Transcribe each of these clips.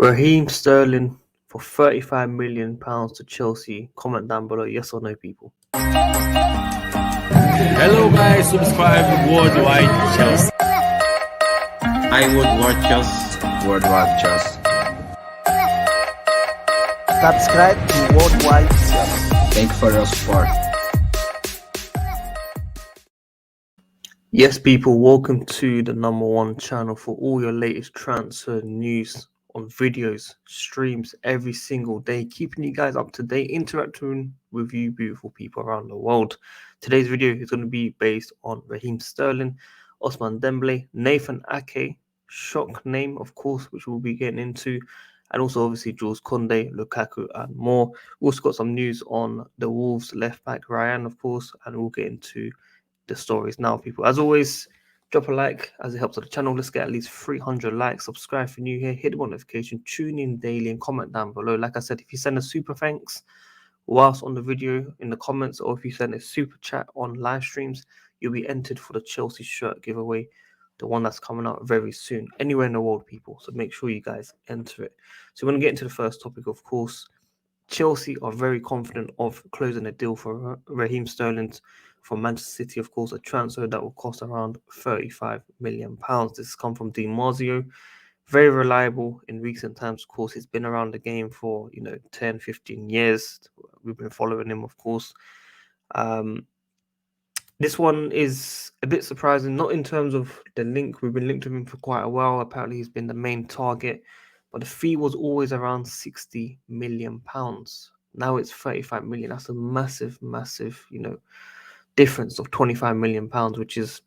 Raheem Sterling for £35 million to Chelsea. Comment down below, yes or no, people. Hello guys, subscribe to WorldWideChels. I WorldWideChels. WorldWideChels. Subscribe to WorldWideChels. Thank you for your support. Yes, people, welcome to the #1 channel for all your latest transfer news on videos, streams every single day, keeping you guys up to date, interacting with you beautiful people around the world. Today's video is going to be based on Raheem Sterling, Ousmane Dembele, Nathan Ake, shock name, of course, which we'll be getting into, and also obviously Kounde, Lukaku, and more. We also got some news on the Wolves left back Ryan, of course, and we'll get into the stories now, people. As always, drop a like as it helps the channel. Let's get at least 300 likes. Subscribe if you're new here, hit the notification, tune in daily, and comment down below. Like I said, if you send a super thanks whilst on the video in the comments, or if you send a super chat on live streams, you'll be entered for the Chelsea shirt giveaway, the one that's coming out very soon, anywhere in the world, people. So make sure you guys enter it. So we're going to get into the first topic, of course. Chelsea are very confident of closing a deal for Raheem Sterling from Manchester City, of course, a transfer that will cost around £35 million. This has come from Di Marzio. Very reliable in recent times, of course. He's been around the game for, 10, 15 years. We've been following him, of course. This one is a bit surprising, not in terms of the link. We've been linked to him for quite a while. Apparently, he's been the main target, but the fee was always around £60 million. Now it's 35 million. That's a massive, difference of 25 million pounds, which is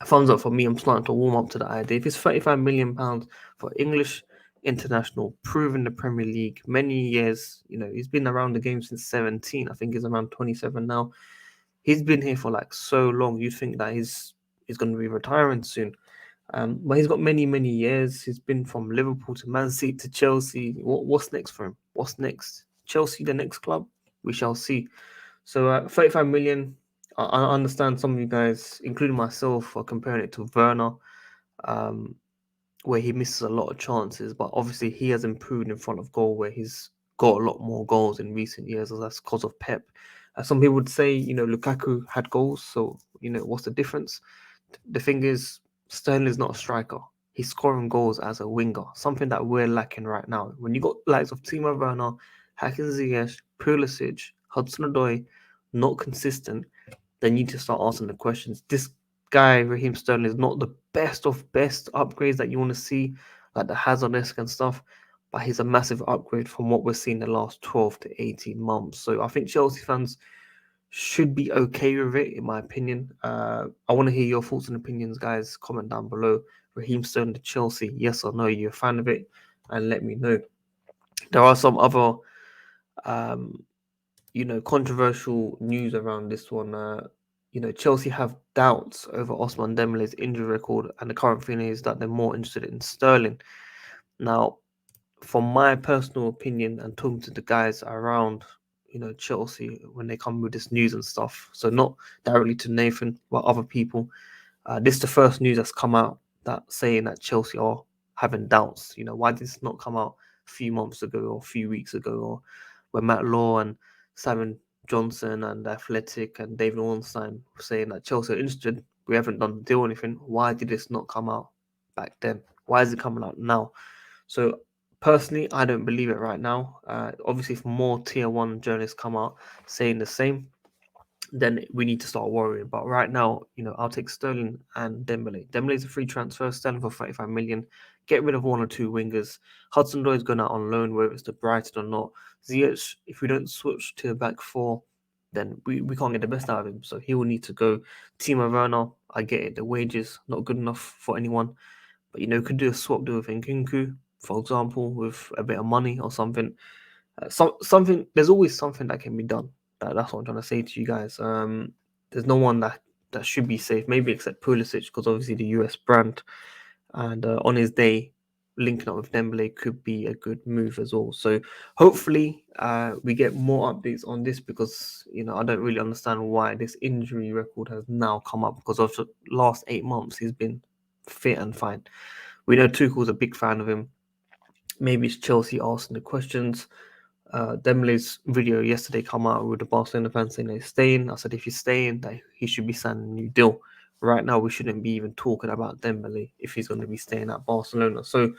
a thumbs up for me. I'm starting to warm up to the idea. If it's 35 million pounds for English international, proven the Premier League many years, he's been around the game since 17. I think he's around 27 now. He's been here for like so long. You think that he's going to be retiring soon. But he's got many years. He's been from Liverpool to Man City to Chelsea. What's next for him? What's next? Chelsea, the next club? We shall see. So 35 million. I understand some of you guys, including myself, are comparing it to Werner, where he misses a lot of chances. But obviously, he has improved in front of goal, where he's got a lot more goals in recent years. That's because of Pep. Some people would say, Lukaku had goals. So, what's the difference? The thing is, Sterling is not a striker. He's scoring goals as a winger, something that we're lacking right now. When you got likes of Timo Werner, Hakim Ziyech, Pulisic, Hudson-Odoi, not consistent, then you need to start asking the questions. This guy, Raheem Sterling, is not the best of best upgrades that you want to see, like the Hazard-esque and stuff, but he's a massive upgrade from what we're seeing the last 12 to 18 months. So I think Chelsea fans should be okay with it, in my opinion. I want to hear your thoughts and opinions, guys. Comment down below. Raheem Sterling to Chelsea, yes or no? You're a fan of it? And let me know. There are some other, controversial news around this one. Chelsea have doubts over Ousmane Dembele's injury record, and the current feeling is that they're more interested in Sterling. Now, from my personal opinion and talking to the guys around, Chelsea, when they come with this news and stuff, so not directly to Nathan, but other people, this is the first news that's come out that saying that Chelsea are having doubts. Why did this not come out a few months ago or a few weeks ago, or when Matt Law and Simon Johnson and Athletic and David Ornstein were saying that Chelsea are interested? We haven't done the deal or anything. Why did this not come out back then? Why is it coming out now? So personally, I don't believe it right now. Obviously, if more tier 1 journalists come out saying the same, then we need to start worrying. But right now, I'll take Sterling and Dembele. Dembele is a free transfer, Sterling for 35 million. Get rid of one or two wingers. Hudson-Odoi is going out on loan, whether it's to Brighton or not. Ziyech, if we don't switch to a back four, then we can't get the best out of him. So he will need to go. Timo Werner, I get it. The wages not good enough for anyone. But, could do a swap deal with Nkunku, for example, with a bit of money or something. Something. There's always something that can be done. That's what I'm trying to say to you guys. There's no one that should be safe, maybe except Pulisic, because obviously the US brand, and on his day, linking up with Dembele could be a good move as well. So hopefully we get more updates on this, because I don't really understand why this injury record has now come up, because of the last 8 months he's been fit and fine. We know Tuchel's a big fan of him. Maybe it's Chelsea asking the questions. Dembele's video yesterday come out with the Barcelona fans saying he's staying. I said if he's staying, that he should be signing a new deal. Right now, we shouldn't be even talking about Dembele if he's going to be staying at Barcelona. So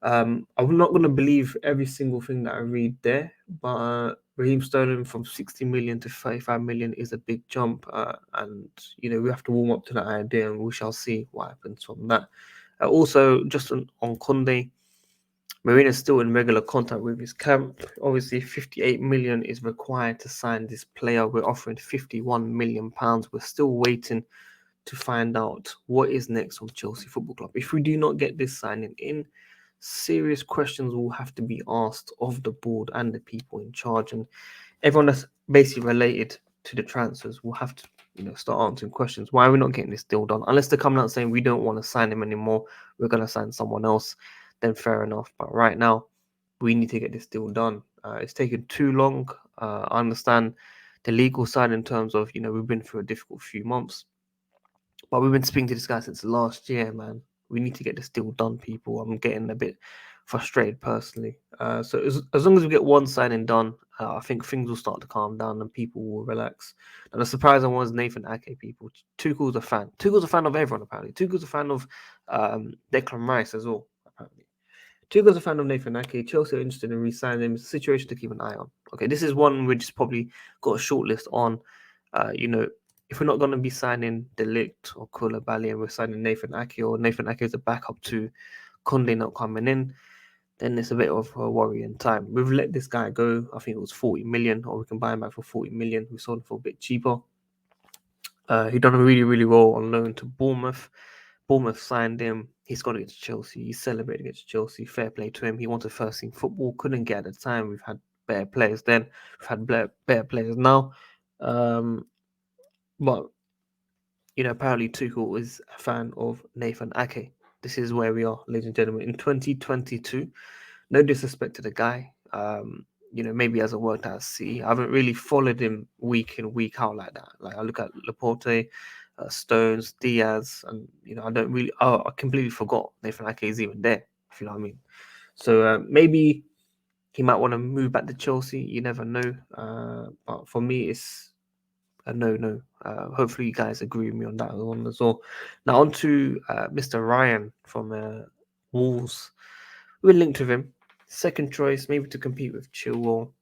I'm not going to believe every single thing that I read there, but Raheem Sterling from 60 million to 35 million is a big jump, and we have to warm up to that idea, and we shall see what happens from that. Also, just on Kounde, Marina is still in regular contact with his camp. Obviously, 58 million is required to sign this player. We're offering 51 million pounds. We're still waiting to find out what is next from Chelsea Football Club. If we do not get this signing in, serious questions will have to be asked of the board and the people in charge, and everyone that's basically related to the transfers will have to start answering questions. Why are we not getting this deal done? Unless they're coming out saying we don't want to sign him anymore, we're going to sign someone else, then fair enough. But right now, we need to get this deal done. It's taken too long. I understand the legal side in terms of we've been through a difficult few months, but we've been speaking to this guy since last year, man. We need to get this deal done, people. I'm getting a bit frustrated personally. So as long as we get one signing done, I think things will start to calm down and people will relax. And the surprising one was Nathan Ake, people. Tuchel's a fan. Tuchel's a fan of everyone, apparently. Tuchel's a fan of Declan Rice as well, apparently. Tuchel's a fan of Nathan Ake. Chelsea are interested in re-signing him. It's a situation to keep an eye on. Okay, this is one we just probably got a short list on. If we're not going to be signing De Ligt or Koulibaly and we're signing Nathan Ake, or Nathan Ake is a backup to Kounde not coming in, then it's a bit of a worrying time. We've let this guy go. I think it was 40 million, or we can buy him back for 40 million. We sold him for a bit cheaper. He done really, really well on loan to Bournemouth. Bournemouth signed him. He's got against Chelsea. He's celebrating against Chelsea. Fair play to him. He wanted first team football. Couldn't get at the time. We've had better players then. We've had better players now. But apparently Tuchel is a fan of Nathan Ake. This is where we are, ladies and gentlemen, in 2022. No disrespect to the guy. Maybe he hasn't worked out at City. I haven't really followed him week in, week out like that. Like I look at Laporte, Stones, Diaz, and I don't really. Oh, I completely forgot Nathan Ake is even there. If you know what I mean. So maybe he might want to move back to Chelsea. You never know. But for me, it's a no. Hopefully, you guys agree with me on that one as well. Now on to Mr. Ryan from Wolves. We're linked with him. Second choice, maybe to compete with Chilwell.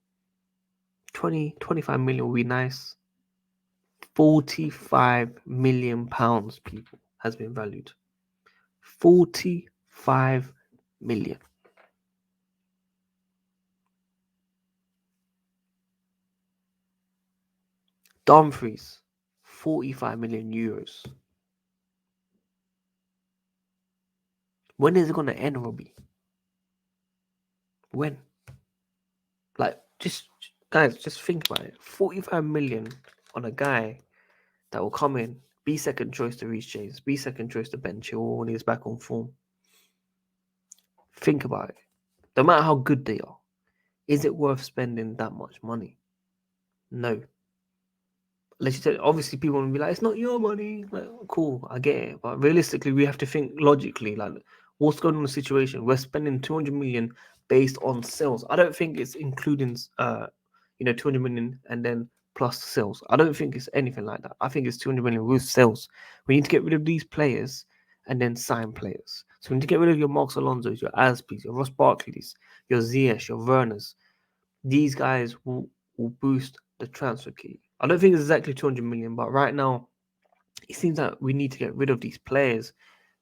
25 million would be nice. 45 million pounds, people, has been valued. 45 million. Dumfries, 45 million euros. When is it going to end, Robbie? When? Like, guys, just think about it. 45 million on a guy that will come in, be second choice to Reece James, be second choice to Ben Chilwell when he's back on form. Think about it. No matter how good they are, is it worth spending that much money? No. Obviously, people will be like, it's not your money. Like, cool, I get it. But realistically, we have to think logically. Like, what's going on in the situation? We're spending 200 million based on sales. I don't think it's including, 200 million and then plus sales. I don't think it's anything like that. I think it's 200 million with sales. We need to get rid of these players and then sign players. So we need to get rid of your Marcos Alonso's, your Aspis, your Ross Barkley's, your Ziyech, your Werners. These guys will boost the transfer key. I don't think it's exactly 200 million, but right now, it seems that we need to get rid of these players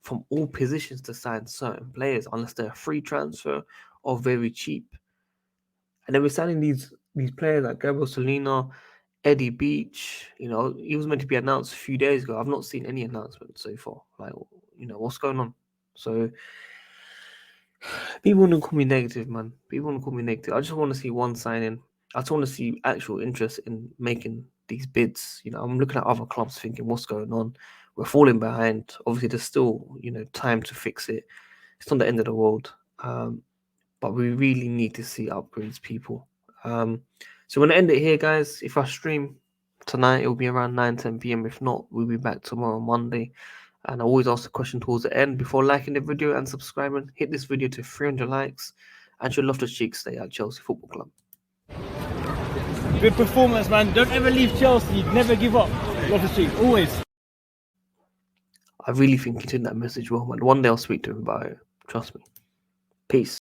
from all positions to sign certain players, unless they're a free transfer or very cheap. And then we're signing these players like Gabriel Solina, Eddie Beach. He was meant to be announced a few days ago. I've not seen any announcement so far. Like, what's going on? So people want to call me negative, man. People want to call me negative. I just want to see one signing. I just want to see actual interest in making these bids. I'm looking at other clubs thinking, what's going on? We're falling behind. Obviously, there's still, time to fix it. It's not the end of the world. But we really need to see upgrades, people. So I'm going to end it here, guys. If I stream tonight, it'll be around 9-10 p.m. If not, we'll be back tomorrow, Monday. And I always ask the question towards the end before liking the video and subscribing. Hit this video to 300 likes, and should love to Cheek stay at Chelsea Football Club. Good performance, man. Don't ever leave Chelsea. Never give up. Loftus-Cheek, always. I really think he did that message well, man. One day I'll speak to him about it. Trust me. Peace.